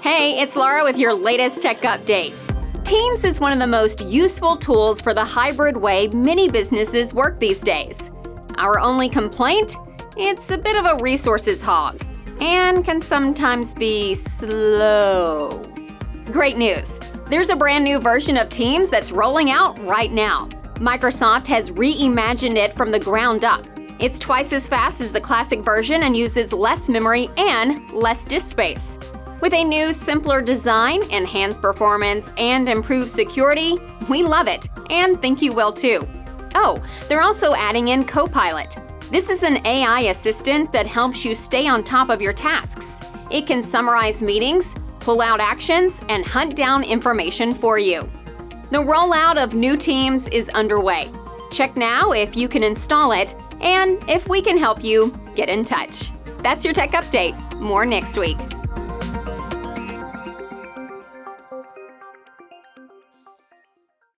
Hey, it's Laura with your latest tech update. Teams is one of the most useful tools for the hybrid way many businesses work these days. Our only complaint? It's a bit of a resources hog and can sometimes be slow. Great news! There's a brand new version of Teams that's rolling out right now. Microsoft has reimagined it from the ground up. It's twice as fast as the classic version and uses less memory and less disk space. With a new, simpler design, enhanced performance, and improved security, we love it, and think you will too. Oh, they're also adding in Copilot. This is an AI assistant that helps you stay on top of your tasks. It can summarize meetings, pull out actions, and hunt down information for you. The rollout of new Teams is underway. Check now if you can install it, and if we can help you, get in touch. That's your tech update. More next week.